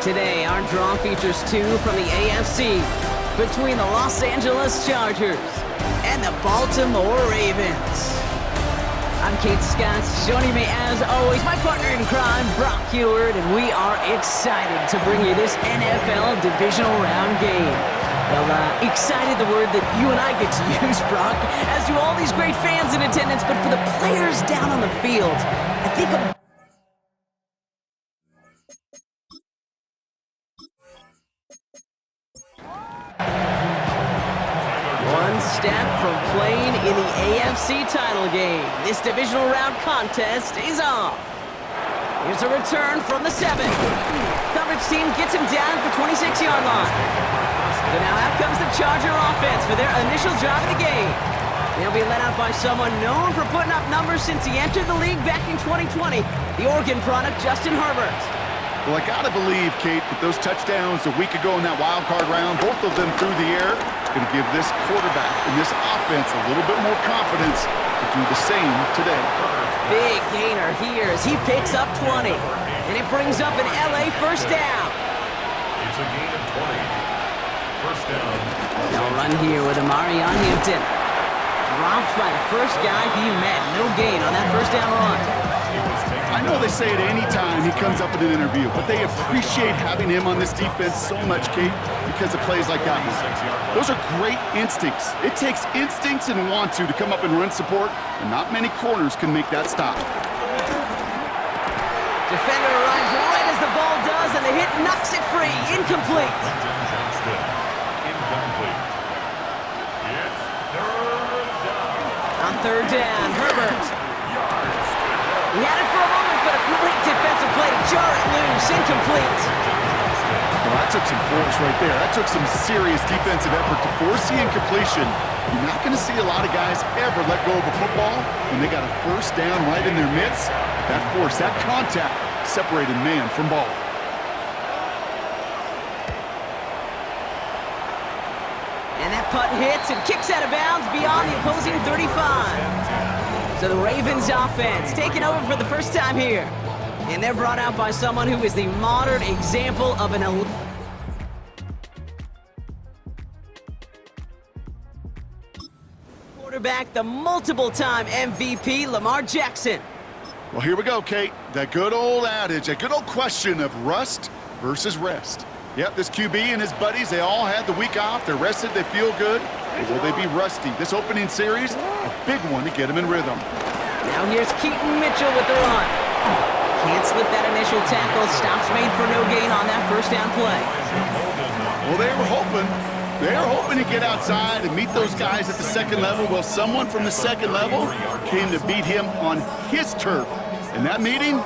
Today, our draw features two from the AFC between the Los Angeles Chargers and the Baltimore Ravens. I'm Kate Scott. Joining me, as always, my partner in crime, Brock Heward, and we are excited to bring you this NFL Divisional Round game. Well, excited, the word that you and I get to use, Brock, as do all these great fans in attendance, but for the players down on the field, I think one step from playing in the AFC title game. This divisional round contest is off. Here's a return from the 7. Coverage team gets him down at the 26-yard line. So now out comes the Charger offense for their initial drive of the game. They'll be led out by someone known for putting up numbers since he entered the league back in 2020, the Oregon product, Justin Herbert. Well, I gotta believe, Kate, that those touchdowns a week ago in that wild card round, both of them through the air, going to give this quarterback and this offense a little bit more confidence to do the same today. Big gainer here as he picks up 20, and it brings up an LA first down. It's a gain of 20. First down. They'll run here with Amari on Hampton. Dropped by the first guy he met. No gain on that first down run. I know they say it any time he comes up in an interview, but they appreciate having him on this defense so much, Kate, because of plays like that one. Those are great instincts. It takes instincts and want to come up and run support, and not many corners can make that stop. Defender arrives right as the ball does, and the hit knocks it free. Incomplete. On third down, Herbert. He had it for a moment, but a great defensive play to jar it loose. Incomplete. Well, that took some force right there. That took some serious defensive effort to force the incompletion. You're not going to see a lot of guys ever let go of a football when they got a first down right in their midst. That force, that contact, separated man from ball. And that punt hits and kicks out of bounds beyond the opposing 35. So the Ravens offense taking over for the first time here. And they're brought out by someone who is the modern example of an elite quarterback, the multiple-time MVP, Lamar Jackson. Well, here we go, Kate. That good old adage, that good old question of rust versus rest. Yep, this QB and his buddies, they all had the week off. They're rested, they feel good. Or will they be rusty? This opening series, a big one to get them in rhythm. Now here's Keaton Mitchell with the run. Can't slip that initial tackle. Stops made for no gain on that first down play. Well, they were hoping to get outside and meet those guys at the second level. Well, someone from the second level came to beat him on his turf. And that meeting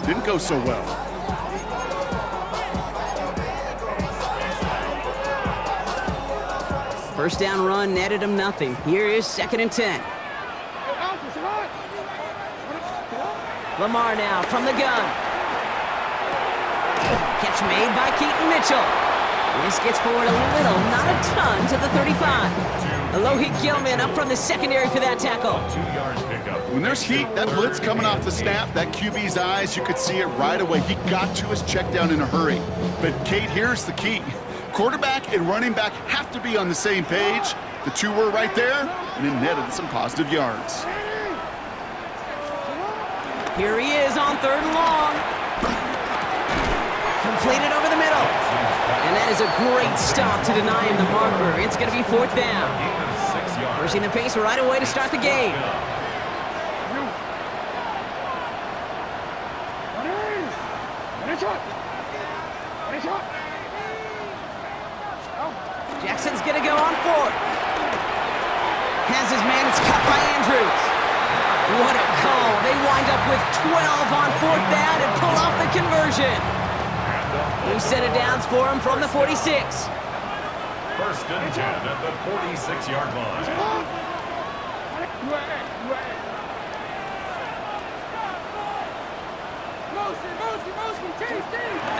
didn't go so well. First down run netted him nothing. Here is 2nd and 10. Lamar now from the gun. Catch made by Keaton Mitchell. This gets forward a little, not a ton, to the 35. Alohi Gilman up from the secondary for that tackle. When there's heat, that blitz coming off the snap, that QB's eyes, you could see it right away. He got to his check down in a hurry. But, Kate, here's the key. Quarterback and running back have to be on the same page. The two were right there, and it netted some positive yards. Here he is on 3rd and long. Completed over the middle. And that is a great stop to deny him the marker. It's going to be 4th down. Pushing the pace right away to start the game. Jackson's going to go on 4th. Has his man. It's cut by Andrews. What a call. They wind up with 12 on 4th down and pull off the conversion. New set of downs for him from the 46. First and 10 at the 46-yard line.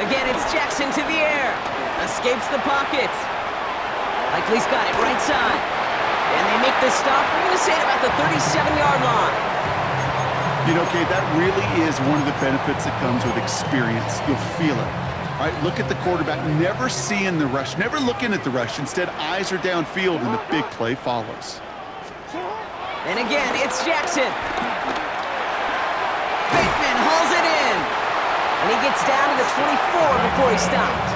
Again, it's Jackson to the air. Escapes the pocket. Likely's got it right side. And they make the stop. We're going to say it about the 37-yard line. You know, Kate, that really is one of the benefits that comes with experience. You'll feel it. All right, look at the quarterback, never seeing the rush, never looking at the rush. Instead, eyes are downfield, and the big play follows. And again, it's Jackson. Bateman hauls it in. And he gets down to the 24 before he stopped.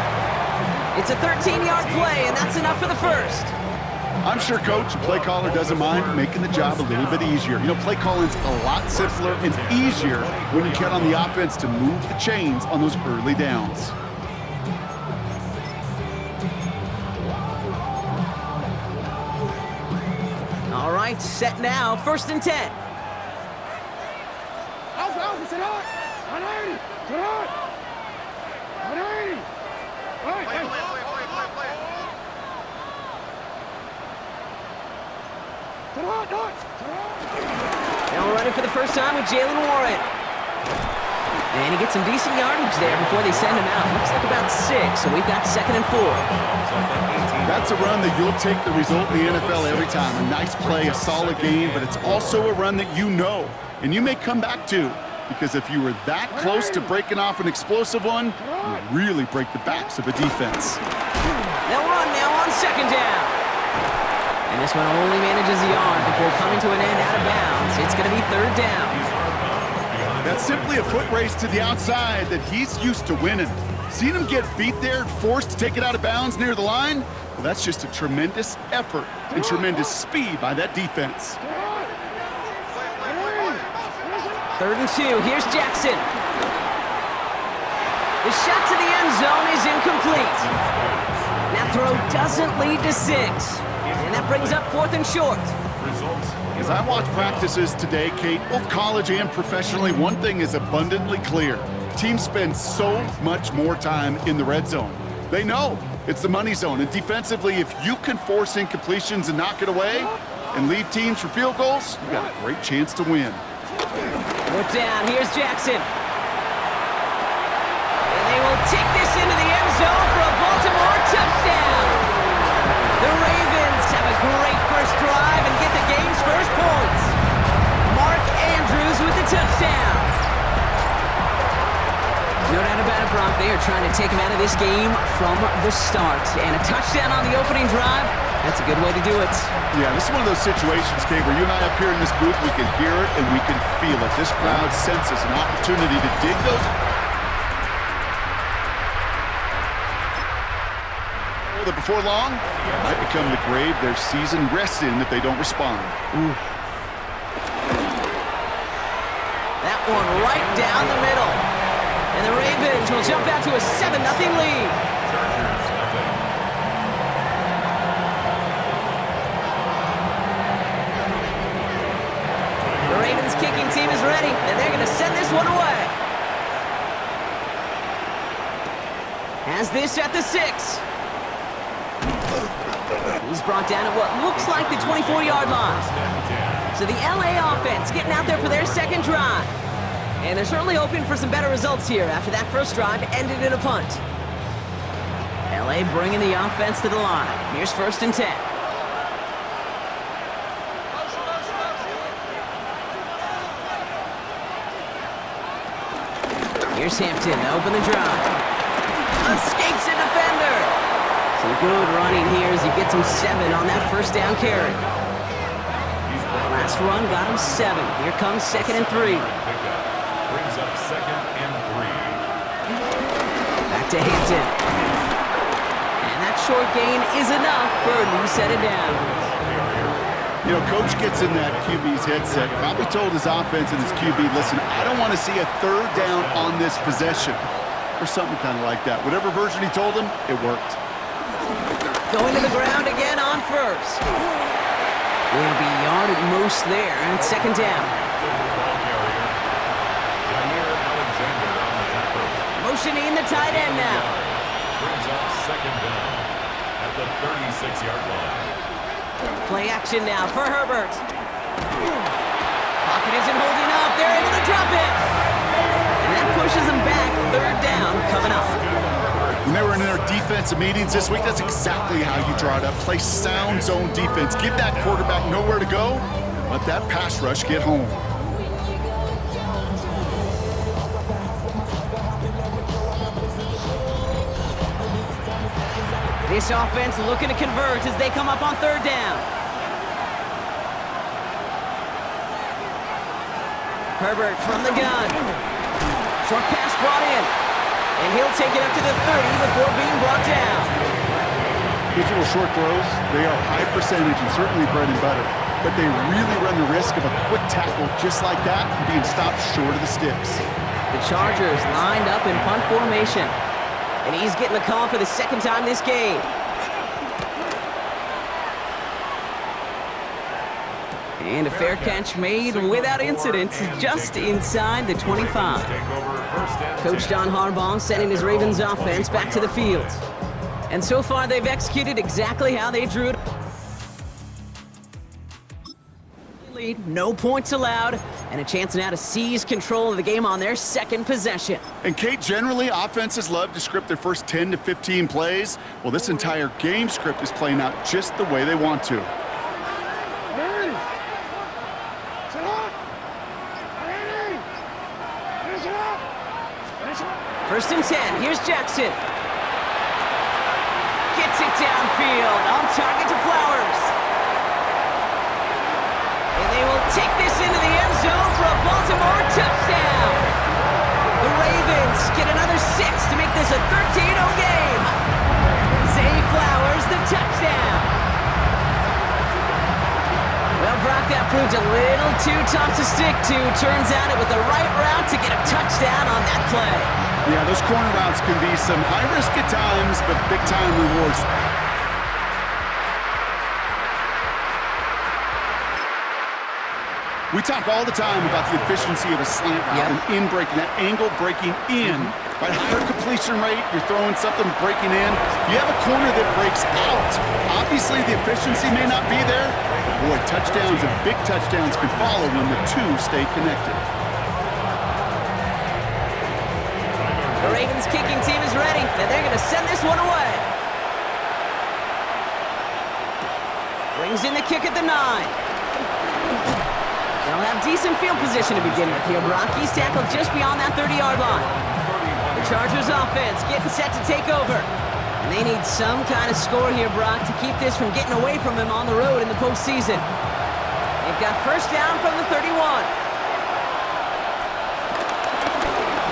It's a 13-yard play, and that's enough for the first. I'm sure Coach, play caller, doesn't mind making the job a little bit easier. You know, play calling's a lot simpler and easier when you count on the offense to move the chains on those early downs. All right, set now, 1st and 10. Now we're running for the first time with Jalen Warren. And he gets some decent yardage there before they send him out. Looks like about 6, so we've got 2nd and 4. That's a run that you'll take the result in the NFL every time. A nice play, a solid game, but it's also a run that you know, and you may come back to, because if you were that close to breaking off an explosive one, you really break the backs of a defense. They'll run now on 2nd down. And this one only manages a yard before coming to an end out of bounds. It's going to be 3rd down. That's simply a foot race to the outside that he's used to winning. Seeing him get beat there, forced to take it out of bounds near the line, well, that's just a tremendous effort and tremendous speed by that defense. 3rd and 2, here's Jackson. The shot to the end zone is incomplete. That throw doesn't lead to 6. And that brings up 4th and short. As I watch practices today, Kate, both college and professionally, one thing is abundantly clear. Teams spend so much more time in the red zone. They know it's the money zone. And defensively, if you can force incompletions and knock it away and leave teams for field goals, you got a great chance to win. 4th down, here's Jackson. And they will take this into the end zone for a Baltimore touchdown. The Ravens have a great first drive and get the game's first points. Mark Andrews with the touchdown. No doubt about it, Brock. They are trying to take him out of this game from the start. And a touchdown on the opening drive, that's a good way to do it. Yeah, this is one of those situations, Kate, where you and I up here in this booth, we can hear it and we can feel it. This crowd senses an opportunity to dig those. That before long might become the grave their season rests in if they don't respond. Ooh. That one right down the middle. And the Ravens will jump out to a 7-0 lead. The Ravens kicking team is ready, and they're going to send this one away. Has this at the 6. He's brought down at what looks like the 24-yard line. So the LA offense getting out there for their 2nd drive. And they're certainly hoping for some better results here after that first drive ended in a punt. LA bringing the offense to the line. Here's 1st and 10. Here's Hampton to open the drive. Escapes a defender. Some good running here as he gets him 7 on that first down carry. Last run got him 7. Here comes 2nd and 3. Brings up 2nd and 3. Back to Hampton. And that short gain is enough for a new set of downs. You know, Coach gets in that QB's headset, probably told his offense and his QB, listen, I don't want to see a 3rd down on this possession. Or something kind of like that. Whatever version he told him, it worked. Going to the ground again on 1st. Will be yard at most there at 2nd down. Motioning the tight end now. Brings up 2nd down at the 36-yard line. Play action now for Herbert. Pocket isn't holding up. They're able to drop it. And that pushes them back. 3rd down coming up. When they were in their defensive meetings this week, that's exactly how you draw it up. Play sound zone defense. Give that quarterback nowhere to go. Let that pass rush get home. This offense looking to convert as they come up on third down. Herbert from the gun. Short pass brought in. And he'll take it up to the 30 before being brought down. These little short throws, they are high percentage and certainly bread and butter. But they really run the risk of a quick tackle just like that and being stopped short of the sticks. The Chargers lined up in punt formation. And he's getting the call for the second time this game. And a fair catch made without incident, just inside the 25. Coach John Harbaugh sending his Ravens offense back to the field. And so far, they've executed exactly how they drew it. Lead, no points allowed, and a chance now to seize control of the game on their second possession. And Kate, generally, offenses love to script their first 10 to 15 plays. Well, this entire game script is playing out just the way they want to. First and 10, here's Jackson. Gets it downfield, on target to Flowers. And they will take this into the end zone for a Baltimore touchdown. The Ravens get another 6 to make this a 13-0 game. Zay Flowers, the touchdown. Well, Brock, that proved a little too tough to stick to. Turns out it was the right route to get a touchdown on that play. Yeah, those corner routes can be some high risk at times, but big-time rewards. We talk all the time about the efficiency of a slant route and in breaking, that angle breaking in. Right, higher completion rate, you're throwing something breaking in. You have a corner that breaks out. Obviously, the efficiency may not be there. Boy, touchdowns and big touchdowns can follow when the two stay connected. The Ravens kicking team is ready, and they're going to send this one away. Brings in the kick at the 9. They'll have decent field position to begin with here. Brock, he's tackled just beyond that 30-yard line. The Chargers offense getting set to take over. And they need some kind of score here, Brock, to keep this from getting away from them on the road in the postseason. They've got first down from the 31.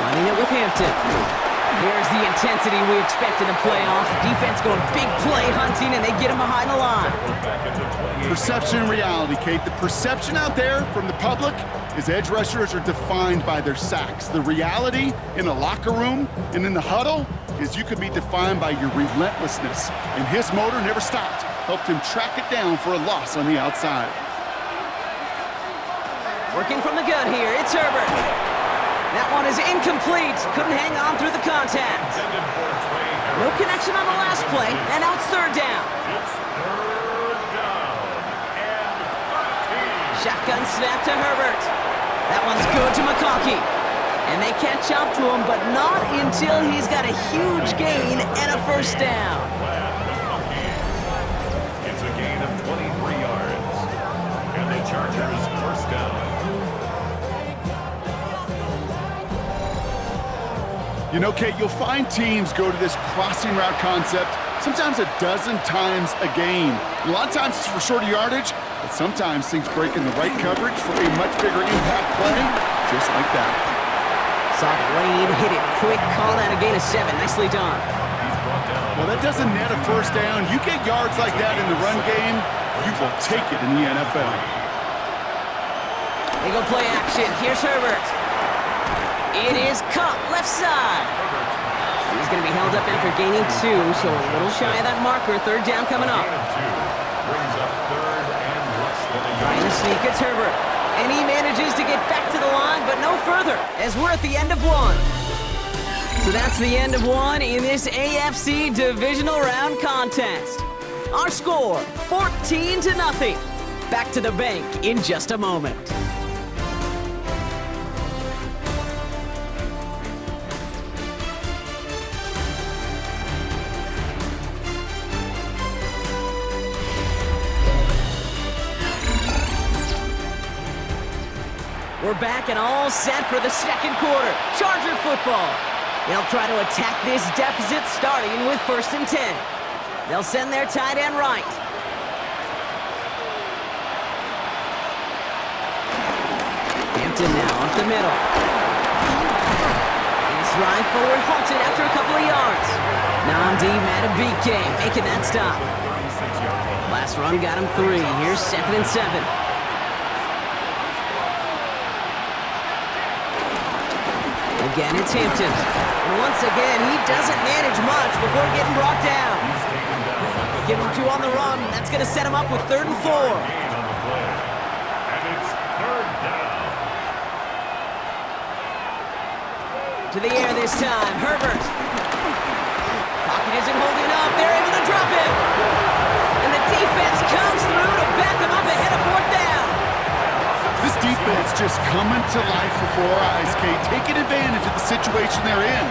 Running it with Hampton. Here's the intensity we expect in the playoffs. Defense going big play hunting, and they get him behind the line. Perception and reality, Kate. The perception out there from the public is edge rushers are defined by their sacks. The reality in the locker room and in the huddle is you can be defined by your relentlessness. And his motor never stopped. Helped him track it down for a loss on the outside. Working from the gun here, it's Herbert. That one is incomplete. Couldn't hang on through the contact. No connection on the last play, and now it's third down. Shotgun snap to Herbert. That one's good to McConkey. And they catch up to him, but not until he's got a huge gain and a first down. It's a gain of 23 yards. And the Chargers first down. You know, Kate, you'll find teams go to this crossing route concept sometimes a dozen times a game. A lot of times it's for shorter yardage, but sometimes things break in the right coverage for a much bigger impact play, just like that. Saw the lane, hit it quick, call that a gain of 7. Nicely done. Well, that doesn't net a first down. You get yards like that in the run game, you will take it in the NFL. They go play action. Here's Herbert. It is Cup, left side. He's going to be held up after gaining 2, so a little shy of that marker. Third down coming up. Trying to sneak, it's Herbert. And he manages to get back to the line, but no further, as we're at the end of 1. So that's the end of 1 in this AFC Divisional Round contest. Our score, 14-0. Back to the bank in just a moment. We're back and all set for the second quarter. Charger football. They'll try to attack this deficit starting with first and 10. They'll send their tight end right. Hampton now up the middle. His drive forward halted after a couple of yards. Namdi Matabike making that stop. Last run got him 3. Here's 2nd and 7. Again, it's Hampton. And once again, he doesn't manage much before getting brought down. Give him 2 on the run. That's going to set him up with 3rd and 4. And it's 3rd down. To the air this time, Herbert. Pocket isn't holding up. They're able to drop him. And the defense comes through to back him up ahead of 4th down. This defense just coming to life before our eyes, Kate, taking advantage of the situation they're in.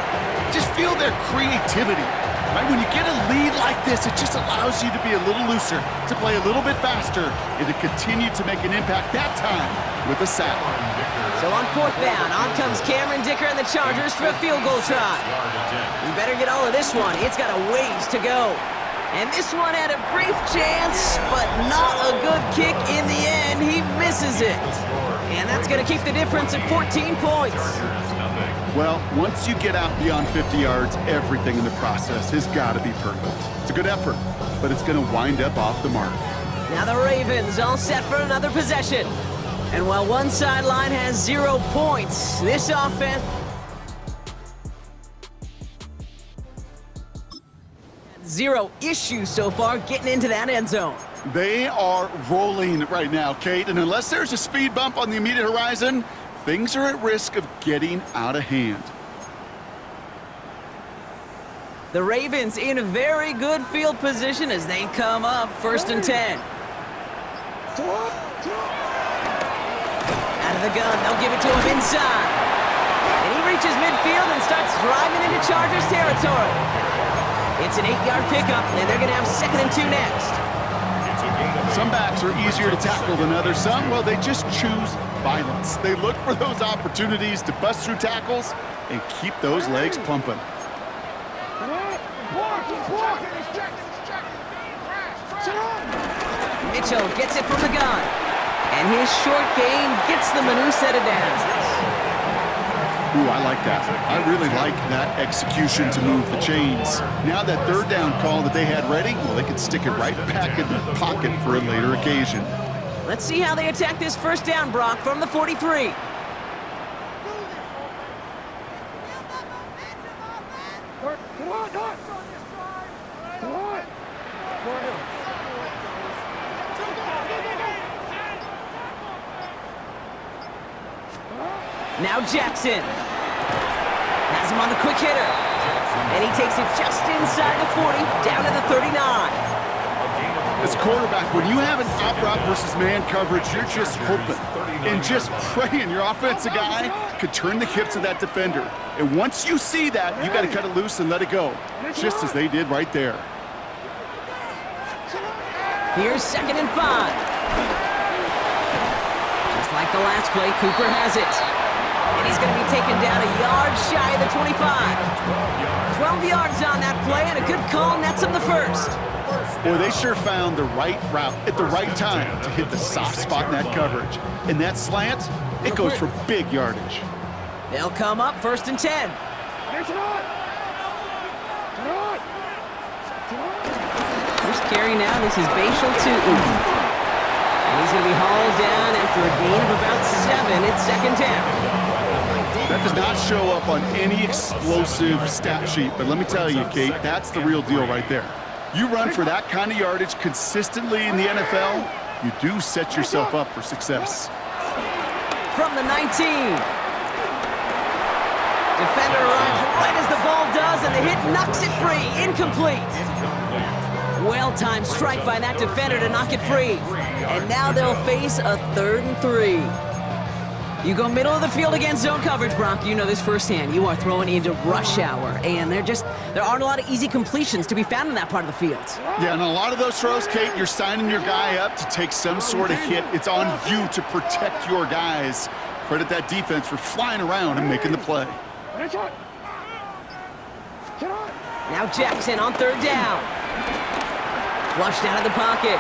Just feel their creativity. Right? When you get a lead like this, it just allows you to be a little looser, to play a little bit faster, and to continue to make an impact that time with a sack. So on 4th down, on comes Cameron Dicker and the Chargers for a field goal try. You better get all of this one. It's got a ways to go. And this one had a brief chance, but not a good kick in the end. He misses it. And that's going to keep the difference at 14 points. Well, once you get out beyond 50 yards, everything in the process has got to be perfect. It's a good effort, but it's going to wind up off the mark. Now the Ravens all set for another possession. And while one sideline has 0 points, this offense... 0 issues so far getting into that end zone. They are rolling right now, Kate, and unless there's a speed bump on the immediate horizon, things are at risk of getting out of hand. The Ravens in a very good field position as they come up 1st and 10. Out of the gun, they'll give it to him inside. And he reaches midfield and starts driving into Chargers territory. It's an 8-yard pickup, and they're going to have 2nd and 2 next. Some backs are easier to tackle than others. Some, well, they just choose violence. They look for those opportunities to bust through tackles and keep those legs pumping. Mitchell gets it from the gun. And his short game gets them a new set of downs. Ooh, I like that. I really like that execution to move the chains. Now that 3rd down call that they had ready, well, they can stick it right back in the pocket for a later occasion. Let's see how they attack this 1st down, Brock, from the 43. Now Jackson has him on the quick hitter. And he takes it just inside the 40, down to the 39. As quarterback, when you have an op-route versus man coverage, you're just hoping and just praying your offensive guy could turn the hips of that defender. And once you see that, you got to cut it loose and let it go, just as they did right there. Here's 2nd and 5. Just like the last play, Cooper has it. And he's going to be taken down a yard shy of the 25. 12 yards on that play, and a good call nets him the 1st. Boy, they sure found the right route at the right time to hit the soft spot in that coverage. And that slant, it goes for big yardage. They'll come up 1st and 10. First carry now, this is Bashal to Ubi. And he's going to be hauled down after a gain of about 7. It's 2nd down. That does not show up on any explosive stat sheet, but let me tell you, Kate, that's the real deal right there. You run for that kind of yardage consistently in the NFL, you do set yourself up for success. From the 19. Defender arrives right as the ball does, and the hit knocks it free. Incomplete. Well-timed strike by that defender to knock it free. And now they'll face a 3rd and 3. You go middle of the field against zone coverage, Brock. You know this firsthand. You are throwing into rush hour, and there aren't a lot of easy completions to be found in that part of the field. Yeah, and a lot of those throws, Kate, you're signing your guy up to take some sort of hit. It's on you to protect your guys. Credit that defense for flying around and making the play. Now Jackson on 3rd down. Flushed out of the pocket.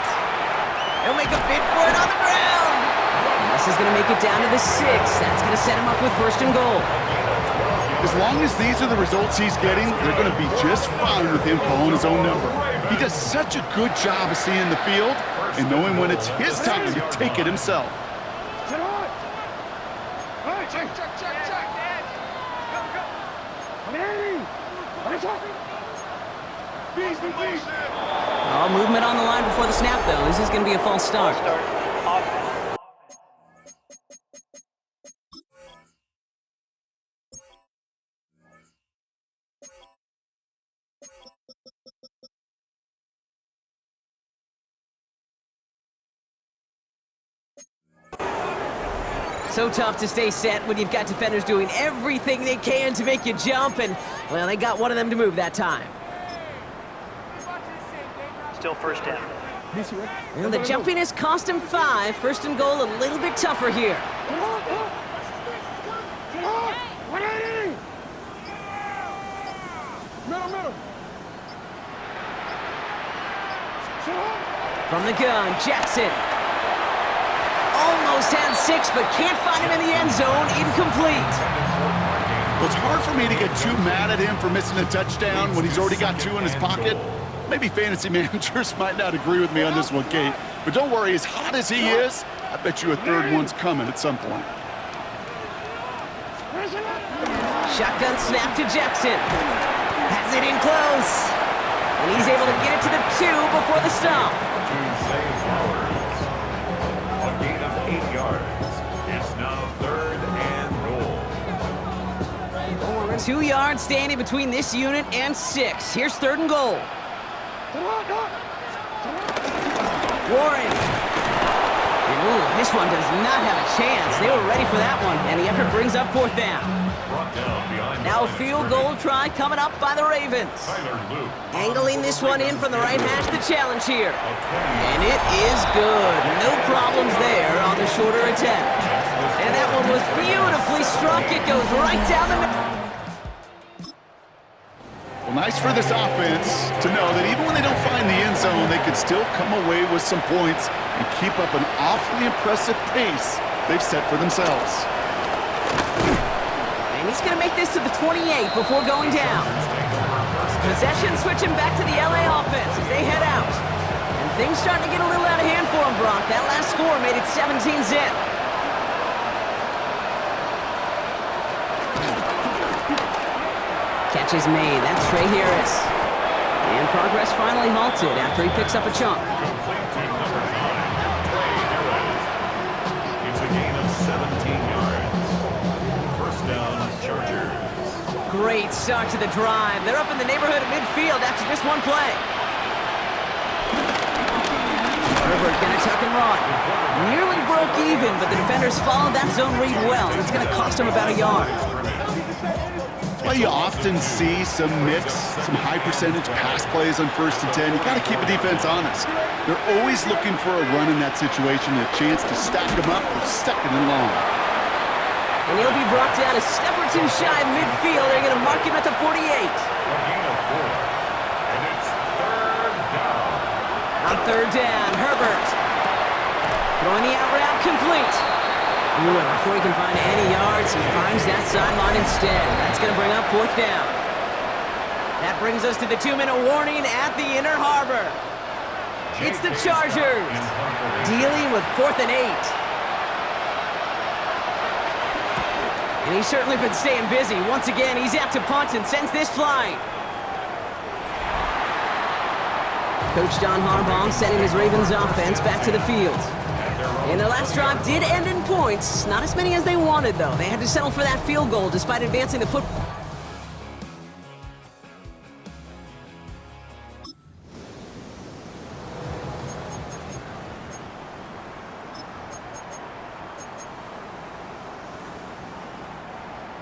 He'll make a bid for it on the ground. And this is going to make it down to the 6. That's going to set him up with 1st and goal. As long as these are the results he's getting, they're going to be just fine with him calling his own number. He does such a good job of seeing the field and knowing when it's his time to take it himself. Oh, movement on the line before the snap, though. This is going to be a false start. So tough to stay set when you've got defenders doing everything they can to make you jump, and, well, they got one of them to move that time. Still 1st down. And the jumpiness cost him 5. 1st and goal, a little bit tougher here. From the gun, Jackson. Almost had 6, but can't find him in the end zone. Incomplete. Well, it's hard for me to get too mad at him for missing a touchdown when he's already got 2 in his pocket. Maybe fantasy managers might not agree with me on this one, Kate. But don't worry, as hot as he is, I bet you a 3rd one's coming at some point. Shotgun snap to Jackson. Has it in close. And he's able to get it to the 2 before the stop. A gain of 8 yards. It's now 3rd and goal. 2 yards standing between this unit and 6. Here's 3rd and goal. Warren. And ooh, this one does not have a chance. They were ready for that one, and the effort brings up 4th down. Brought down behind Now a field goal try coming up by the Ravens. Angling this one in from the right hash to challenge here. And it is good. No problems there on the shorter attempt. And that one was beautifully struck. It goes right down the middle. Well, nice for this offense to know that even when they don't find the end zone, they can still come away with some points and keep up an awfully impressive pace they've set for themselves. And he's going to make this to the 28 before going down. Possession switching back to the LA offense as they head out. And things starting to get a little out of hand for him, Brock. That last score made it 17-zip. Catch is made. That's Trey Harris. And progress finally halted after he picks up a chunk. It's a gain of 17 yards. 1st down, Chargers. Great start to the drive. They're up in the neighborhood of midfield after just one play. Herbert gonna tuck and run. Nearly broke even, but the defenders followed that zone read well, and it's gonna cost him about a yard. Well, you often see some mix, some high percentage pass plays on 1st and 10. You got to keep the defense honest. They're always looking for a run in that situation, a chance to stack them up for 2nd and long. And he'll be brought down a step or 2 shy of midfield. They're going to mark him at the 48. A gain of 4. And it's 3rd down. On 3rd down, Herbert. Throwing the out route complete. Ooh, and before he can find any yards, he finds that sideline instead. That's going to bring up 4th down. That brings us to the 2-minute warning at the Inner Harbor. It's the Chargers dealing with 4th and 8. And he's certainly been staying busy. Once again, he's out to punt and sends this flying. Coach John Harbaugh sending his Ravens offense back to the field. And their last drive did end in points. Not as many as they wanted, though. They had to settle for that field goal despite advancing the football.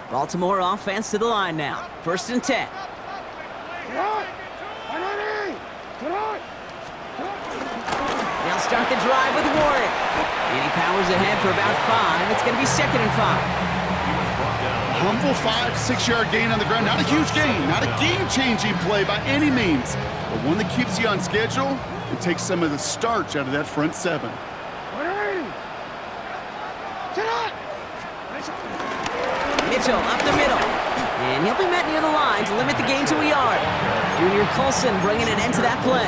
Baltimore offense to the line now. 1st and 10. They'll start the drive with Warren. And he powers ahead for about 5. It's going to be 2nd and 5. Humble 5 to 6 yard gain on the ground. Not a huge gain, not a game-changing play by any means, but one that keeps you on schedule and take some of the starch out of that front seven. Mitchell up the middle. And he'll be met near the line to limit the gain to a yard. Junior Colson bringing an end to that play.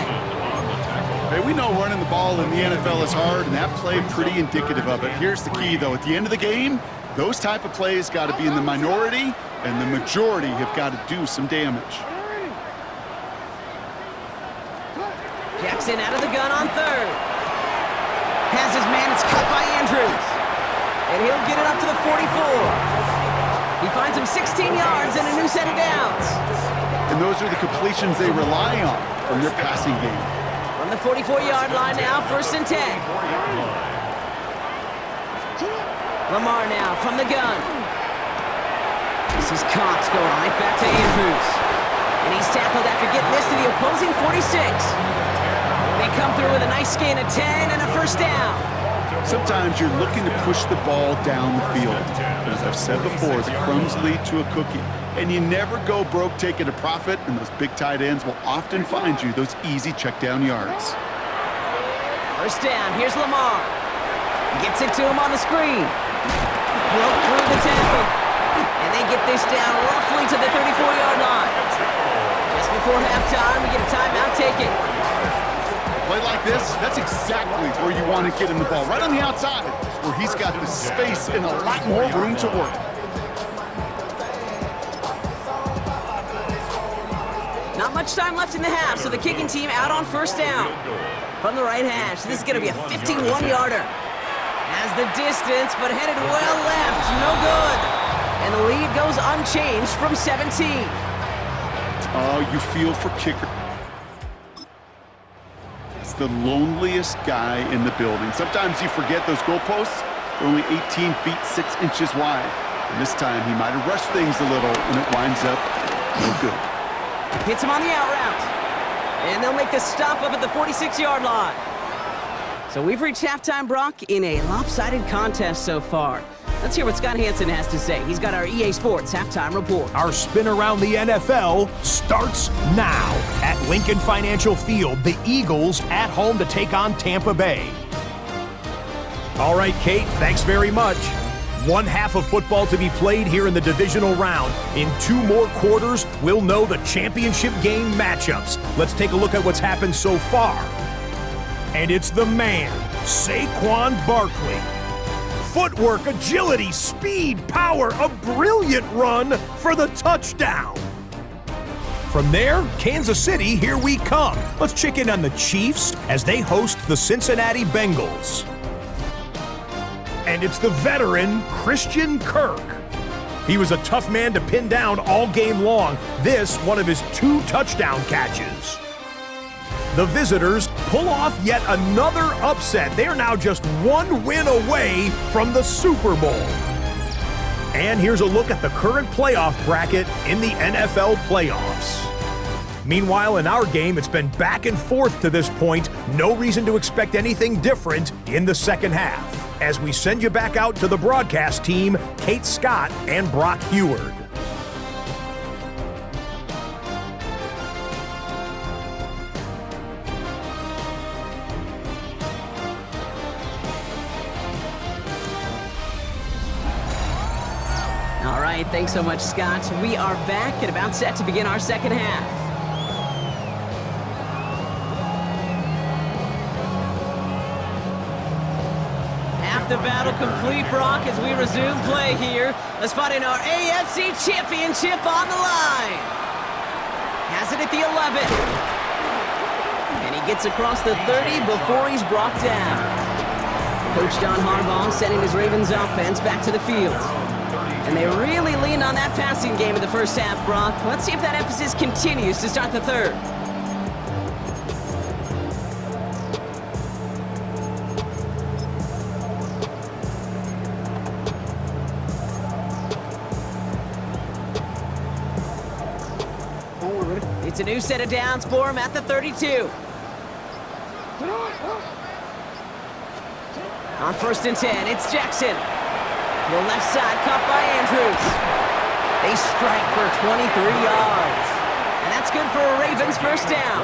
Hey, we know running the ball in the NFL is hard, and that play pretty indicative of it. Here's the key, though. At the end of the game, those type of plays got to be in the minority, and the majority have got to do some damage. Jackson out of the gun on third. Has his man, it's cut by Andrews. And he'll get it up to the 44. He finds him 16 yards and a new set of downs. And those are the completions they rely on from their passing game. From the 44-yard line now, 1st and 10. Lamar now from the gun. This is Cox going right back to Andrews. And he's tackled after getting this to the opposing 46. They come through with a nice gain of 10 and a 1st down. Sometimes you're looking to push the ball down the field. But as I've said before, the crumbs lead to a cookie. And you never go broke taking a profit, and those big tight ends will often find you those easy check-down yards. 1st down, here's Lamar. Gets it to him on the screen. Broke through the tackle. And they get this down roughly to the 34-yard line. Just before halftime, we get a timeout taken. Play like this, that's exactly where you want to get him the ball. Right on the outside, where he's got the space and a lot more room to work. Not much time left in the half, so the kicking team out on 1st down. From the right hash, this is going to be a 51-yarder. Has the distance, but headed well left, no good. And the lead goes unchanged from 17. Oh, you feel for kicker. The loneliest guy in the building. Sometimes you forget those goalposts are only 18 feet 6 inches wide. And this time he might have rushed things a little, and it winds up no good. Hits him on the out route. And they'll make the stop up at the 46-yard line. So we've reached halftime, Brock, in a lopsided contest so far. Let's hear what Scott Hansen has to say. He's got our EA Sports halftime report. Our spin around the NFL starts now. At Lincoln Financial Field, the Eagles at home to take on Tampa Bay. All right, Kate, thanks very much. One half of football to be played here in the divisional round. In 2 more quarters, we'll know the championship game matchups. Let's take a look at what's happened so far. And it's the man, Saquon Barkley. Footwork, agility, speed, power, a brilliant run for the touchdown. From there, Kansas City, here we come. Let's check in on the Chiefs as they host the Cincinnati Bengals. And it's the veteran, Christian Kirk. He was a tough man to pin down all game long. This, one of his 2 touchdown catches. The visitors pull off yet another upset. They are now just 1 win away from the Super Bowl. And here's a look at the current playoff bracket in the NFL playoffs. Meanwhile, in our game, it's been back and forth to this point. No reason to expect anything different in the second half. As we send you back out to the broadcast team, Kate Scott and Brock Heward. All right, thanks so much, Scott. We are back and about set to begin our second half. The battle complete, Brock, as we resume play here. A spot in our AFC Championship on the line. Has it at the 11. And he gets across the 30 before he's brought down. Coach John Harbaugh sending his Ravens offense back to the field. And they really leaned on that passing game in the first half, Brock. Let's see if that emphasis continues to start the third. It's a new set of downs for him at the 32. On 1st and 10, it's Jackson. To the left side, caught by Andrews. They strike for 23 yards. And that's good for a Ravens 1st down.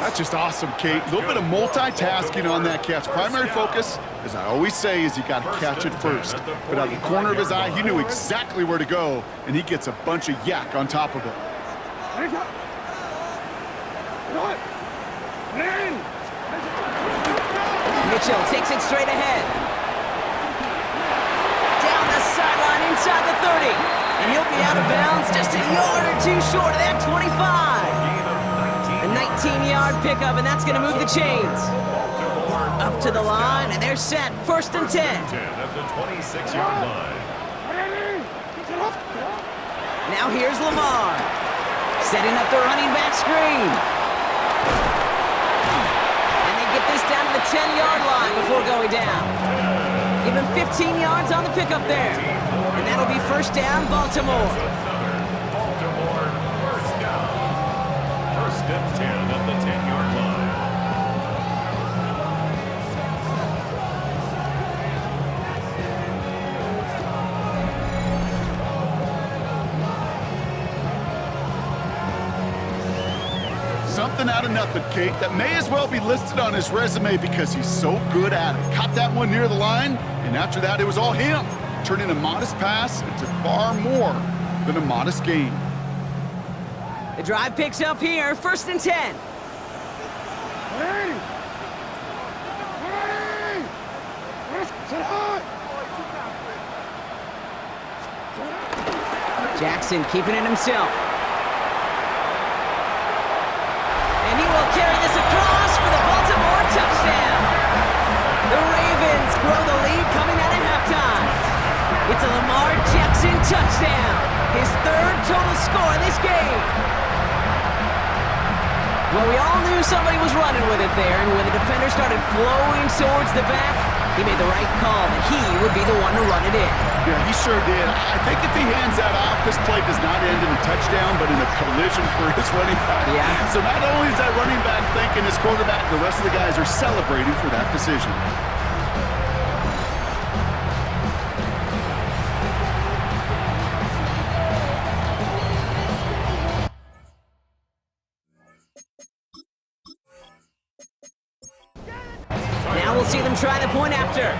That's just awesome, Kate. A little bit of multitasking on that catch. Primary focus, as I always say, is you got to catch it first. But out of the corner of his eye, he knew exactly where to go, and he gets a bunch of yak on top of it. Mitchell takes it straight ahead. Down the sideline inside the 30. And he'll be out of bounds just a yard or two short of that 25. A 19-yard pickup, and that's going to move the chains. Up to the line, and they're set. First and 10. At the 26-yard line. Now here's Lamar. Setting up the running back screen. And they get this down to the 10-yard line before going down. Give him 15 yards on the pickup there. And that'll be first down, Baltimore. Baltimore, first down. First and 10 at the 10-yard line. Something out of nothing, Kate, that may as well be listed on his resume because he's so good at it. Caught that one near the line, and after that, it was all him, turning a modest pass into far more than a modest gain. The drive picks up here, first and 10. Jackson keeping it himself. And he will carry this across for the Baltimore touchdown. The Ravens grow the lead coming out of halftime. It's a Lamar Jackson touchdown. His third total score in this game. Well, we all knew somebody was running with it there, and when the defender started flowing towards the back, he made the right call that he would be the one to run it in. Yeah, he sure did. I think if he hands that off, this play does not end in a touchdown, but in a collision for his running back. Yeah. So not only is that running back thanking his quarterback, the rest of the guys are celebrating for that decision. Now we'll see them try the point after.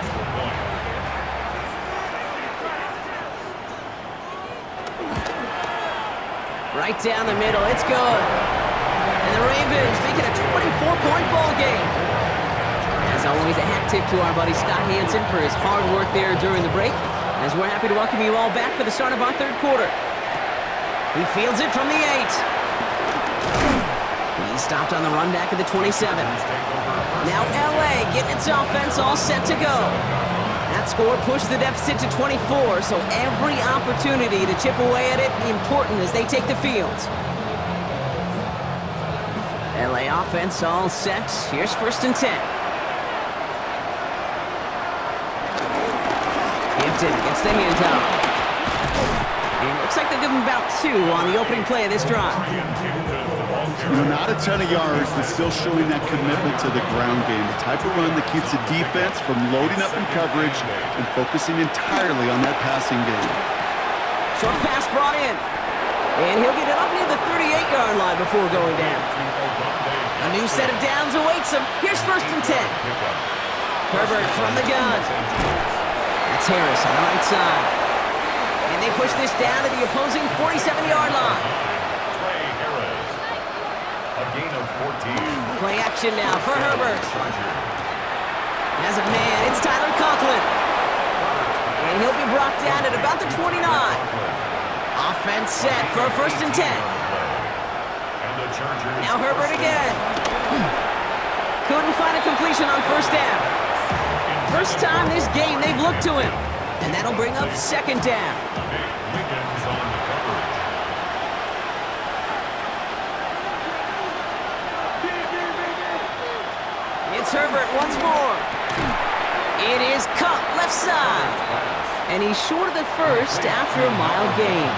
Right down the middle, it's good. And the Ravens make it a 24-point ball game. As always, a hat tip to our buddy Scott Hansen for his hard work there during the break, as we're happy to welcome you all back for the start of our third quarter. He fields it from the 8. He stopped on the run back at the 27. Now LA getting its offense all set to go. That score pushed the deficit to 24, so every opportunity to chip away at it important as they take the field. LA offense all set. Here's first and 10. Hampton gets the handoff. And it looks like they'll give him about 2 on the opening play of this drive. You know, not a ton of yards, but still showing that commitment to the ground game. The type of run that keeps the defense from loading up in coverage and focusing entirely on that passing game. Short pass brought in. And he'll get it up near the 38-yard line before going down. A new set of downs awaits him. Here's first and 10. Herbert from the gun. That's Harris on the right side. And they push this down to the opposing 47-yard line. A gain of 14. Play action now for Herbert. As a man, it's Tyler Conklin. And he'll be brought down at about the 29. Offense set for a first and 10. Now Herbert again. Couldn't find a completion on first down. First time this game they've looked to him. And that'll bring up second down. It's Herbert once more. It is Cup left side. And he's short of the first after a mild gain.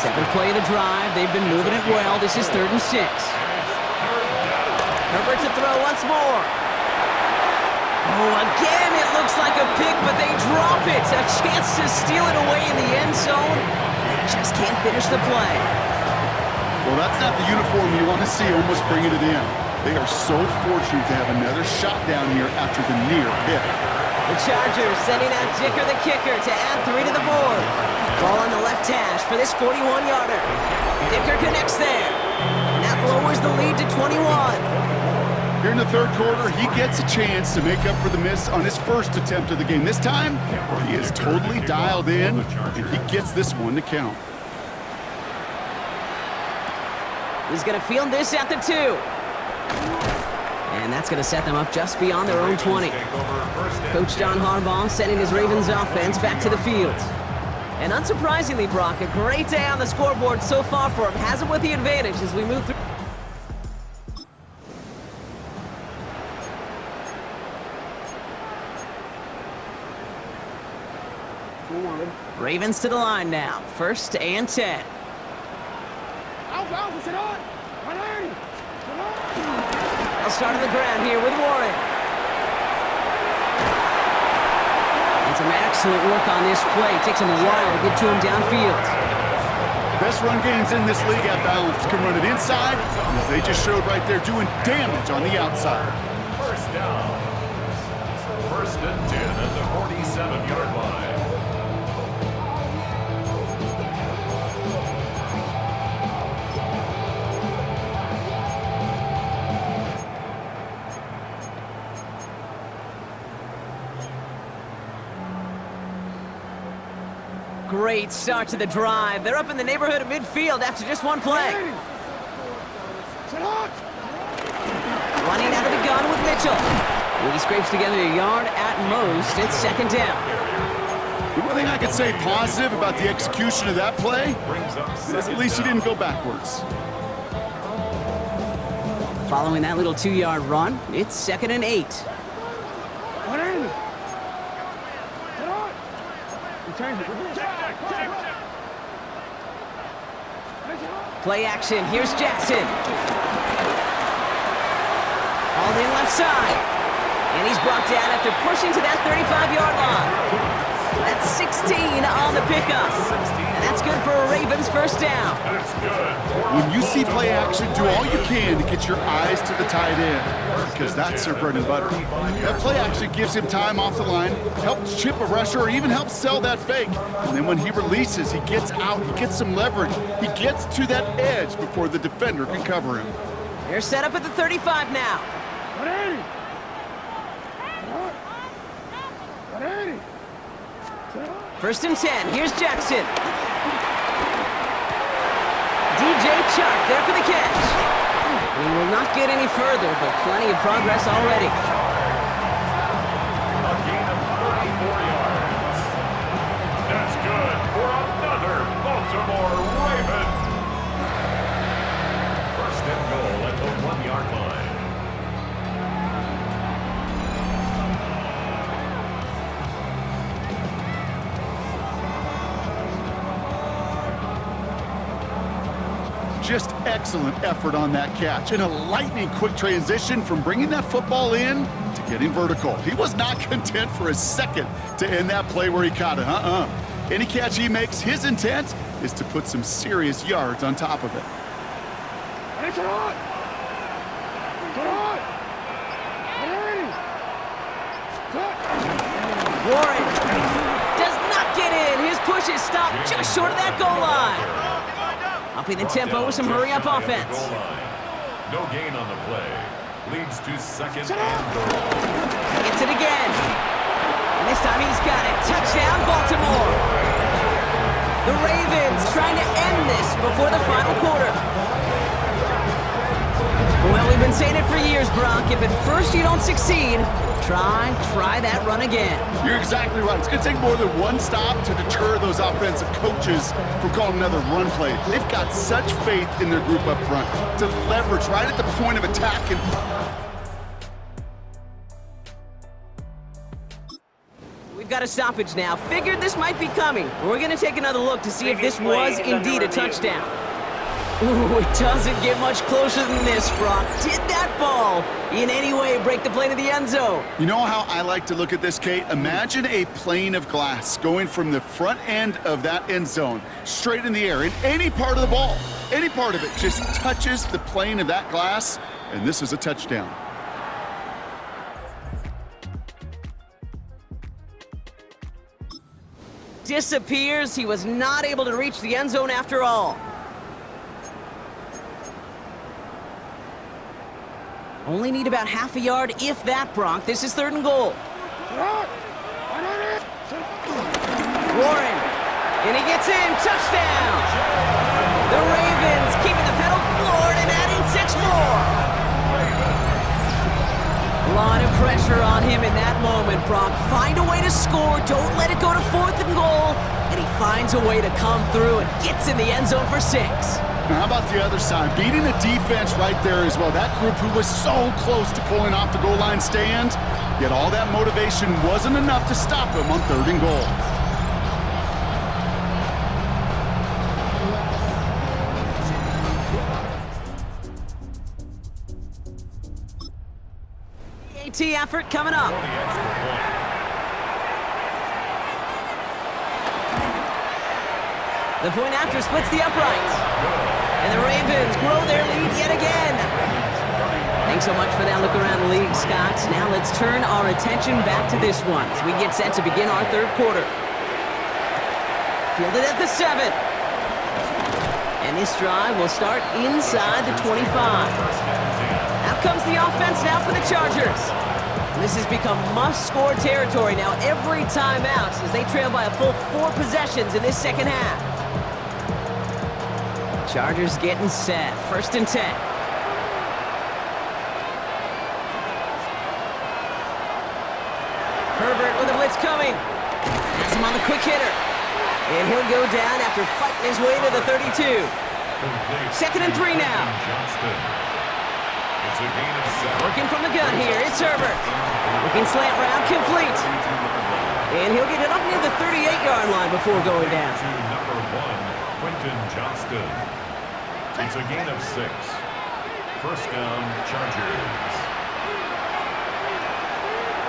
7th play of the drive. They've been moving it well. This is 3rd and 6. Herbert to throw once more. Oh, again, it looks like a pick, but they drop it. A chance to steal it away in the end zone. They just can't finish the play. Well, that's not the uniform you want to see almost bringing it in. They are so fortunate to have another shot down here after the near pick. The Chargers sending out Dicker the kicker to add 3 to the board. Ball on the left hash for this 41-yarder. Dicker connects there. And that lowers the lead to 21. Here in the third quarter, he gets a chance to make up for the miss on his first attempt of the game. This time, he is totally dialed in, and he gets this one to count. He's going to field this at the 2. And that's going to set them up just beyond their own 20. Coach John Harbaugh sending his Ravens offense back to the field. And unsurprisingly, Brock, a great day on the scoreboard so far for him. Has him with the advantage as we move through. Ravens to the line now. 1st and 10. They'll start on the ground here with Warren. And some excellent work on this play. Takes him a while to get to him downfield. Best run games in this league at balance. Can run it inside, as they just showed right there, doing damage on the outside. First down. 1st and 10 at the 47-yard line. Great start to the drive. They're up in the neighborhood of midfield after just one play. Running out of the gun with Mitchell. He scrapes together a yard at most. It's 2nd down. The one thing I could say positive about the execution of that play is at least he didn't go backwards. Following that little 2-yard run, it's 2nd and 8. Play action. Here's Jackson. Hauled in left side. And he's brought down after pushing to that 35-yard line. That's 16 on the pickup. And that's good for a Ravens 1st down. When you see play action, do all you can to get your eyes to the tight end, because that's their bread and butter. That play action gives him time off the line, helps chip a rusher, or even helps sell that fake. And then when he releases, he gets out, he gets some leverage. He gets to that edge before the defender can cover him. They're set up at the 35 now. 1st and 10. Here's Jackson. DJ Chark there for the catch. We will not get any further, but plenty of progress already. A gain of 34 yards. That's good for another Baltimore Raven. 1st and goal at the 1-yard line. Just excellent effort on that catch, and a lightning quick transition from bringing that football in to getting vertical. He was not content for a second to end that play where he caught it. Any catch he makes, his intent is to put some serious yards on top of it. Warren does not get in. His push is stopped just short of that goal line. Upping the tempo with some hurry-up offense. No gain on the play. Leads to 2nd and goal. Gets it again. And this time he's got it. Touchdown, Baltimore. The Ravens trying to end this before the final quarter. Well, we've been saying it for years, Brock. If at first you don't succeed, try that run again. You're exactly right. It's going to take more than one stop to deter those offensive coaches from calling another run play. They've got such faith in their group up front to leverage right at the point of attack. And we've got a stoppage now. Figured this might be coming. We're going to take another look to see if this was indeed a touchdown. Ooh, it doesn't get much closer than this, Brock. Did that ball in any way break the plane of the end zone? you know how I like to look at this, Kate? Imagine a plane of glass going from the front end of that end zone straight in the air. And any part of the ball, any part of it just touches the plane of that glass, and this is a touchdown. Disappears. He was not able to reach the end zone after all. Only need about half a yard, if that, Brock. This is 3rd and goal. Warren, and he gets in. Touchdown! The Ravens keeping the pedal floored and adding 6 more. A lot of pressure on him in that moment, Brock. Find a way to score. Don't let it go to 4th and goal. And he finds a way to come through and gets in the end zone for 6. Now, how about the other side? Beating the defense right there as well. That group who was so close to pulling off the goal line stand, yet all that motivation wasn't enough to stop him on 3rd and goal. AT effort coming up. The point after splits the uprights. And the Ravens grow their lead yet again. Thanks so much for that look around the league, Scott. Now let's turn our attention back to this one as we get set to begin our 3rd quarter. Fielded at the 7. And this drive will start inside the 25. Out comes the offense now for the Chargers. This has become must-score territory now every time out as they trail by a full 4 possessions in this 2nd half. Chargers getting set. 1st and 10. Herbert with a blitz coming. Has him on the quick hitter. And he'll go down after fighting his way to the 32. 2nd and 3 now. Working from the gun here, it's Herbert. Looking slant route, complete. And he'll get it up near the 38-yard line before going down. Number 1, Quentin Johnston. It's a gain of 6. 1st down, Chargers.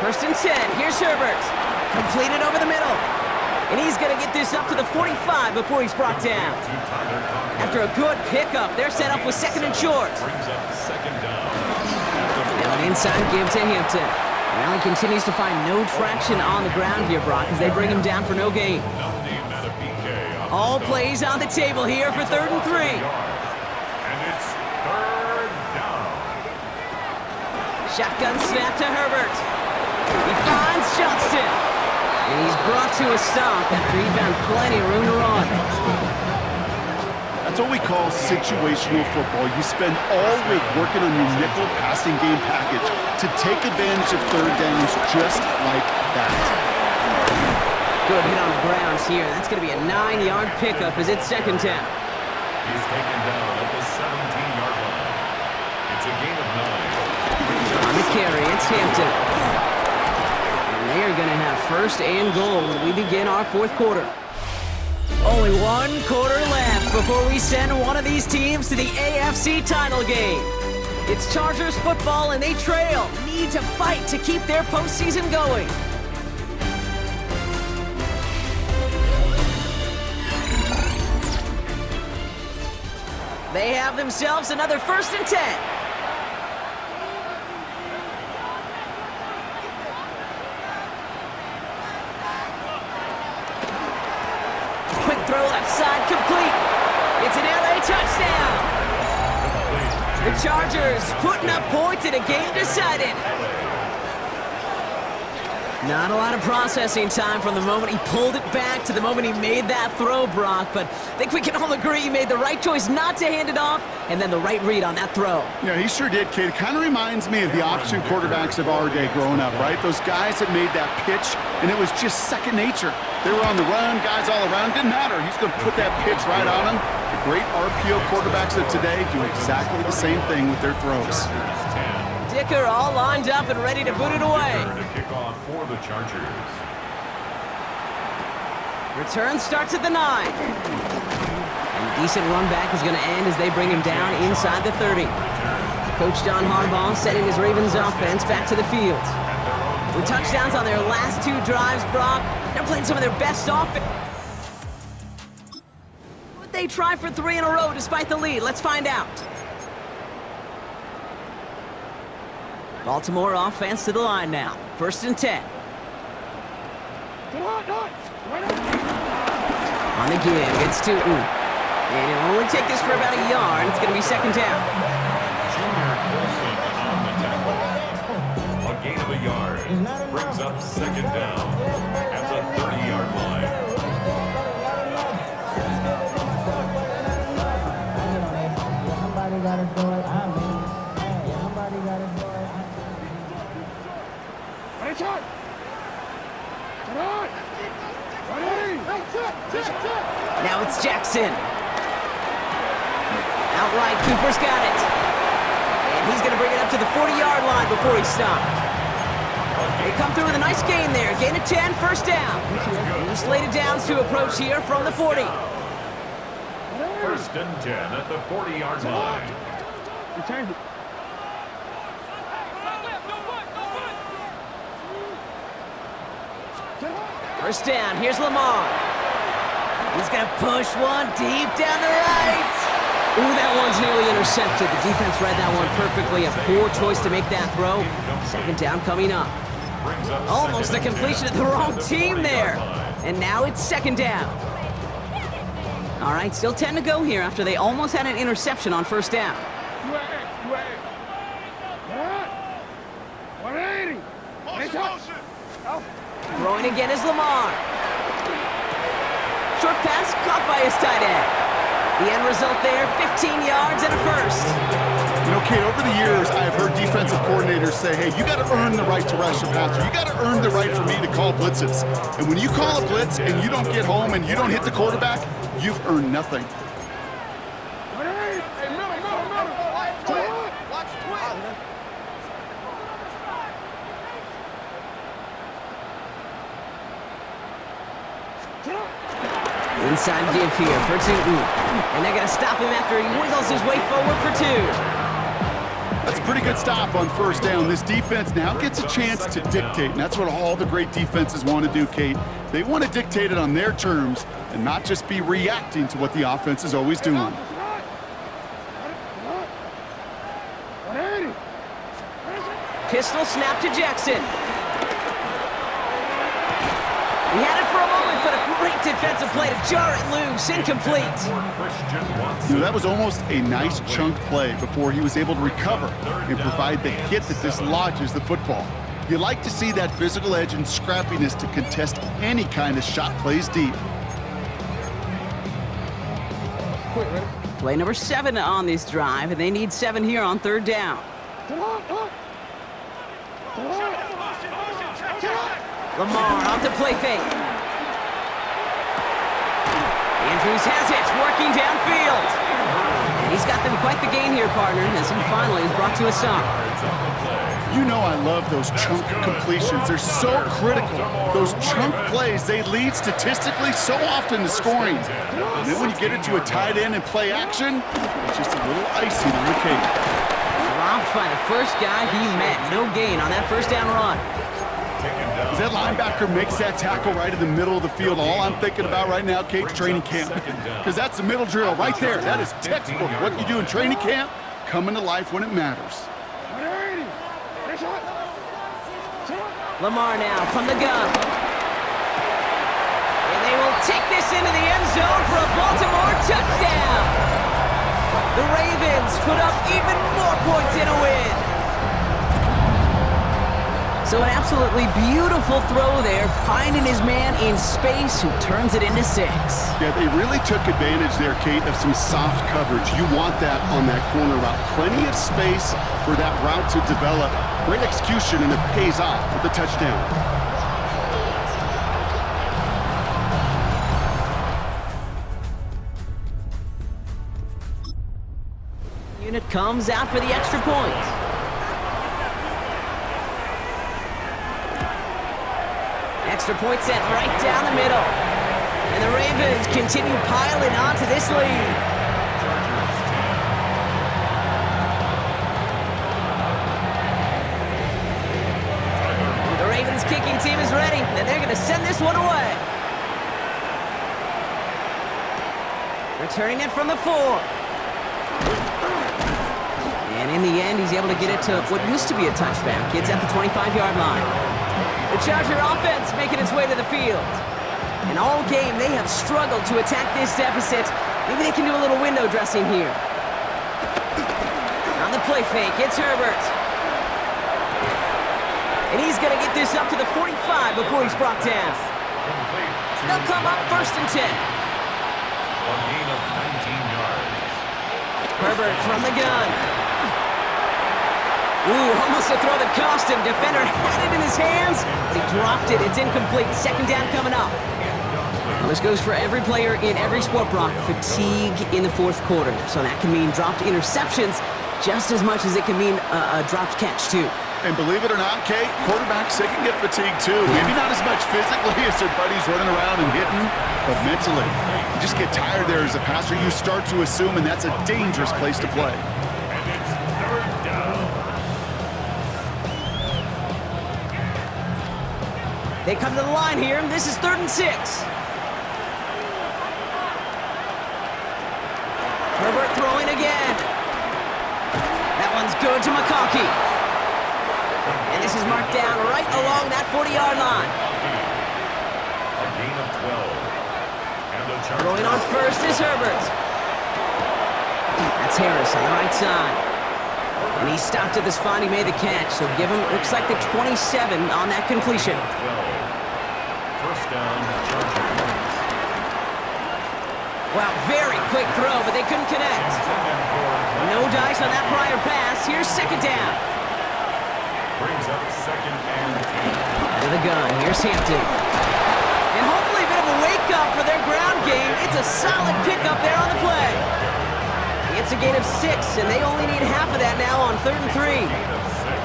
1st and 10, here's Herbert. Completed over the middle. And he's going to get this up to the 45 before he's brought down. After a good pickup, they're set up with 2nd and short. Brings up 2nd down. Now an inside give to Hampton. Well, he continues to find no traction on the ground here, Brock, as they bring him down for no gain. All plays on the table here for 3rd and 3. And it's 3rd down. Shotgun snap to Herbert. He finds Johnston. And he's brought to a stop after he found plenty of room to run. That's what we call situational football. You spend all week working on your nickel passing game package to take advantage of 3rd downs just like that. Good hit on the grounds here. That's going to be a 9-yard pickup as it's 2nd down. He's taken down at the 17-yard line. It's a gain of 9. On the carry, it's Hampton. And they are going to have 1st and goal when we begin our 4th quarter. Only 1 quarter left before we send one of these teams to the AFC title game. It's Chargers football and they trail. Need to fight to keep their postseason going. They have themselves another 1st and 10. Quick throw left side, complete. It's an LA touchdown. The Chargers putting up points in a game decided. Not a lot of processing time from the moment he pulled it back to the moment he made that throw, Brock, but I think we can all agree he made the right choice not to hand it off, and then the right read on that throw. Yeah, he sure did, kid. Kind of reminds me of the option quarterbacks of our day growing up, right? Those guys that made that pitch, and it was just second nature. They were on the run, guys all around. Didn't matter. He's going to put that pitch right on him. The great RPO quarterbacks of today do exactly the same thing with their throws. Dicker all lined up and ready to boot it away. To kick off for the Chargers. Return starts at the 9. And decent run back is going to end as they bring him down inside the 30. Coach John Harbaugh sending his Ravens offense back to the field. With touchdowns on their last 2 drives, Brock, they're playing some of their best offense. Would they try for 3 in a row despite the lead? Let's find out. Baltimore offense to the line now. 1st and 10. On the give, it's Tootin. And he'll only take this for about a yard. It's going to be 2nd down. Junior Olsen on the tackle. A gain of a yard brings up 2nd down at the 30-yard line. Somebody got to do it. I mean, somebody got to do it. Now it's Jackson. Outright, Cooper's got it. And he's going to bring it up to the 40-yard line before he stopped. They come through with a nice gain there. Gain of 10, 1st down. New slated downs to approach here from the 40. 1st and 10 at the 40-yard line. First down, here's Lamar. He's going to push one deep down the right. Ooh, that one's nearly intercepted. The defense read that one perfectly. A poor choice to make that throw. 2nd down coming up. Almost a completion of the wrong team there. And now it's 2nd down. All right, still 10 to go here after they almost had an interception on 1st down. Throwing again is Lamar. Short pass caught by his tight end. The end result there, 15 yards and a 1st. You know, Kate, over the years, I've heard defensive coordinators say, hey, you got to earn the right to rush a passer. You got to earn the right for me to call blitzes. And when you call a blitz and you don't get home and you don't hit the quarterback, you've earned nothing. Inside give here for Tootin. And they're going to stop him after he wiggles his way forward for 2. That's a pretty good stop on 1st down. This defense now gets a chance to dictate, and that's what all the great defenses want to do, Kate. They want to dictate it on their terms and not just be reacting to what the offense is always doing. Pistol snap to Jackson. He had it for a moment, but a great defensive play to jar it loose. Incomplete. You know, that was almost a nice chunk play before he was able to recover and provide the hit that dislodges the football. You like to see that physical edge and scrappiness to contest any kind of shot plays deep. Play number 7 on this drive, and they need 7 here on 3rd down. Lamar off the play fake. Andrews has it, working downfield. And he's got them quite the gain here, partner, as he finally is brought to a stop. You know I love those chunk completions. They're so critical. Those chunk plays, they lead statistically so often to scoring. And then when you get into a tight end and play action, it's just a little icing on the cake. Dropped by the first guy he met. No gain on that 1st down run. As that linebacker makes that tackle right in the middle of the field, all I'm thinking about right now, Kate, training camp. Because that's the middle drill right there. That is textbook. What you do in training camp, coming to life when it matters. Lamar now from the gun. And they will take this into the end zone for a Baltimore touchdown. The Ravens put up even more points in a win. So an absolutely beautiful throw there, finding his man in space who turns it into 6. Yeah, they really took advantage there, Kate, of some soft coverage. You want that on that corner route. Plenty of space for that route to develop. Great execution, and it pays off with the touchdown. Unit comes out for the extra point. Extra point set right down the middle. And the Ravens continue piling onto this lead. The Ravens kicking team is ready, and they're going to send this one away. Returning it from the 4. And in the end, he's able to get it to what used to be a touchback. It's at the 25-yard line. The Charger offense making its way to the field. And all game, they have struggled to attack this deficit. Maybe they can do a little window dressing here. On the play fake, it's Herbert. And he's going to get this up to the 45 before he's brought down. They'll come up 1st and 10. A gain of 19 yards. Herbert from the gun. Ooh, almost a throw that cost him. Defender had it in his hands, but he dropped it. It's incomplete. 2nd down coming up. Well, this goes for every player in every sport, Brock. Fatigue in the 4th quarter. So that can mean dropped interceptions just as much as it can mean a dropped catch, too. And believe it or not, Kate, quarterbacks, they can get fatigued too. Maybe not as much physically as their buddies running around and hitting, but mentally. You just get tired there as a passer. You start to assume, and that's a dangerous place to play. And it's 3rd down. They come to the line here. This is 3rd and 6. Herbert throwing again. That one's good to McConkey. And this is marked down right along that 40-yard line. A gain of 12. And the Chargers Throwing on 1st is Herbert. That's Harris on the right side. And he stopped at the spot he made the catch. So give him, looks like the 27 on that completion. 12. 1st down, Chargers. Wow, very quick throw, but they couldn't connect. No dice on that prior pass. Here's 2nd down. Brings up 2nd and 10. Out of the gun, here's Hampton. And hopefully a bit of a wake-up for their ground game. It's a solid pickup there on the play. It's a gain of 6, and they only need half of that now on 3rd and 3. Gain of 6.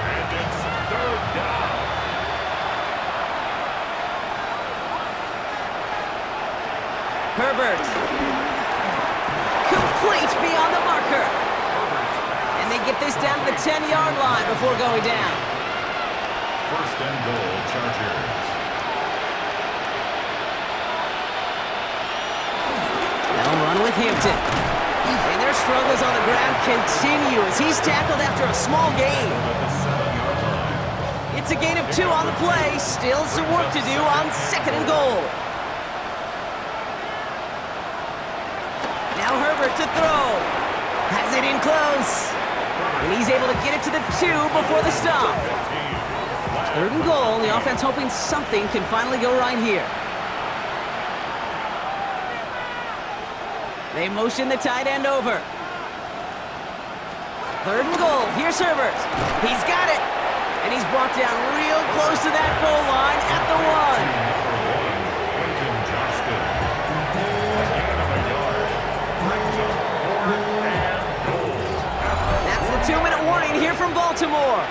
And it's 3rd down. Herbert. Complete beyond the marker. And they get this down to the 10-yard line before going down. 1st and goal, Chargers. They'll run with Hampton. And their struggles on the ground continue as he's tackled after a small gain. At the 7-yard line. It's a gain of 2 on the play. Still some work to do on 2nd and goal. Now Herbert to throw. Has it in close. And he's able to get it to the 2 before the stop. 3rd and goal. The offense hoping something can finally go right here. They motion the tight end over. 3rd and goal. Here's Herbert. He's got it. And he's brought down real close to that goal line at the 1. That's the 2-minute warning here from Baltimore.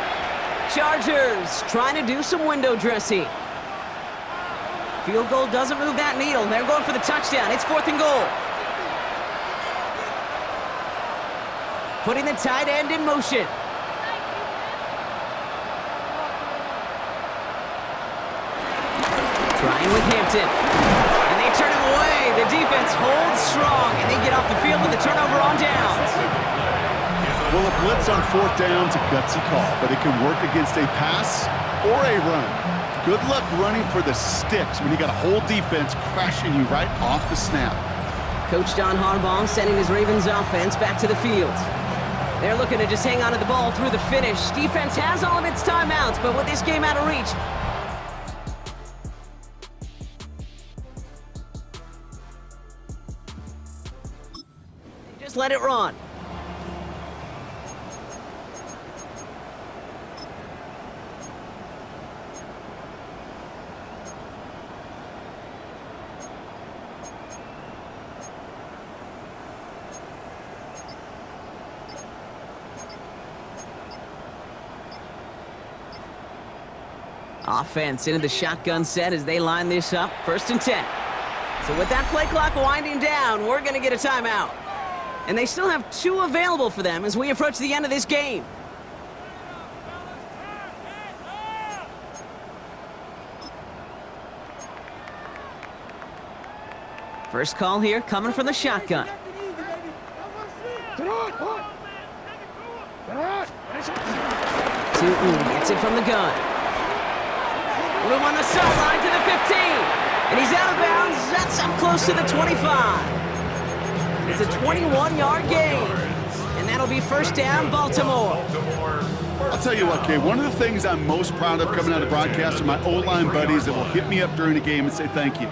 Chargers trying to do some window dressing. Field goal doesn't move that needle. They're going for the touchdown. It's 4th and goal. Putting the tight end in motion. Trying with Hampton. And they turn him away. The defense holds strong, and they get off the field with a turnover on downs. Well, a blitz on 4th down's a gutsy call, but it can work against a pass or a run. Good luck running for the sticks when you got a whole defense crashing you right off the snap. Coach John Harbaugh sending his Ravens offense back to the field. They're looking to just hang on to the ball through the finish. Defense has all of its timeouts, but with this game out of reach, just let it run. Offense into the shotgun set as they line this up. 1st and 10. So with that play clock winding down, we're going to get a timeout. And they still have 2 available for them as we approach the end of this game. First call here coming from the shotgun. Tootin gets it from the gun. Room on the sideline to the 15. And he's out of bounds. That's up close to the 25. It's a 21-yard gain. And that'll be first down, Baltimore. I'll tell you what, Kate, one of the things I'm most proud of coming out of broadcast are my O-line buddies that will hit me up during the game and say thank you.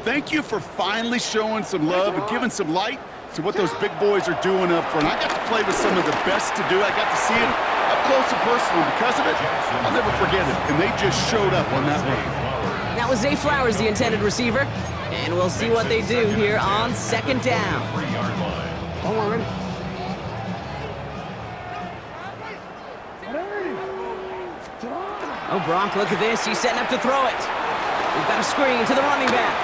Thank you for finally showing some love and giving some light to what those big boys are doing up front. I got to play with some of the best to do. I got to see it up close and personal. Because of it, I'll never forget it. And they just showed up on that run. That was Zay Flowers, the intended receiver. And we'll see what they do here on second down. 3-yard line. Oh, Bronk, look at this. He's setting up to throw it. We've got a screen to the running back.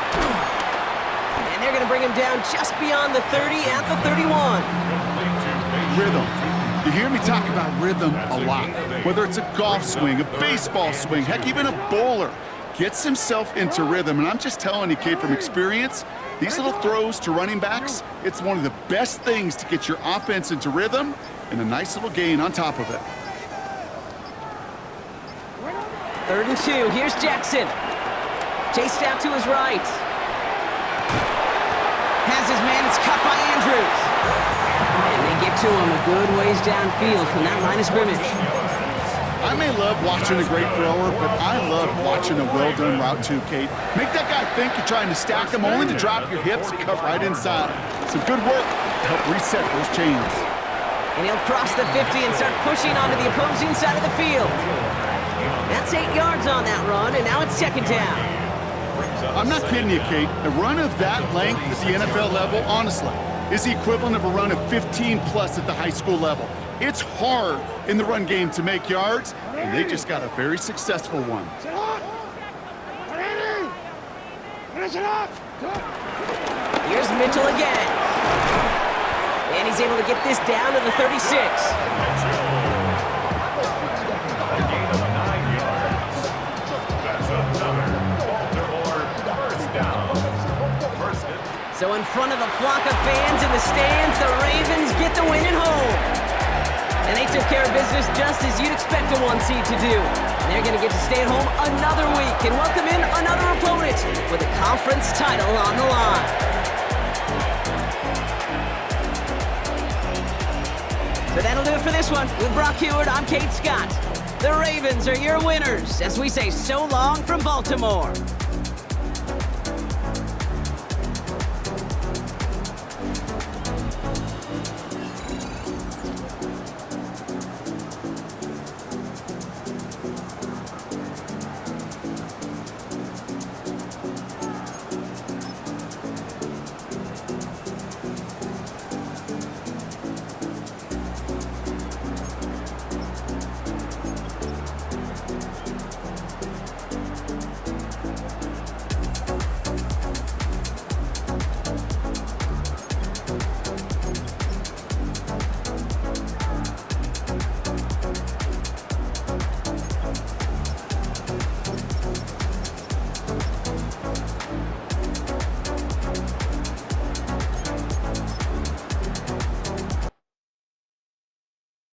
And they're going to bring him down just beyond the 30 at the 31. Rhythm. You hear me talk about rhythm a lot. Whether it's a golf swing, a baseball swing, heck, even a bowler gets himself into rhythm. And I'm just telling you, Kate, from experience, these little throws to running backs, it's one of the best things to get your offense into rhythm and a nice little gain on top of it. 3rd and 2. Here's Jackson. Chased out to his right. Has his man. It's cut by Andrews. And they get to him a good ways downfield from that line of scrimmage. I may love watching a great thrower, but I love watching a well-done route too, Kate. Make that guy think you're trying to stack him only to drop your hips and cut right inside. Some good work to help reset those chains. And he'll cross the 50 and start pushing onto the opposing side of the field. That's 8 yards on that run, and now it's second down. I'm not kidding you, Kate. A run of that length at the NFL level, honestly, is the equivalent of a run of 15-plus at the high school level. It's hard in the run game to make yards, and they just got a very successful one. Here's Mitchell again. And he's able to get this down to the 36. So in front of a flock of fans in the stands, the Ravens get the win at home. And they took care of business just as you'd expect a 1 seed to do. And they're going to get to stay at home another week and welcome in another opponent with a conference title on the line. So that'll do it for this one. With Brock Heward, I'm Kate Scott. The Ravens are your winners as we say so long from Baltimore.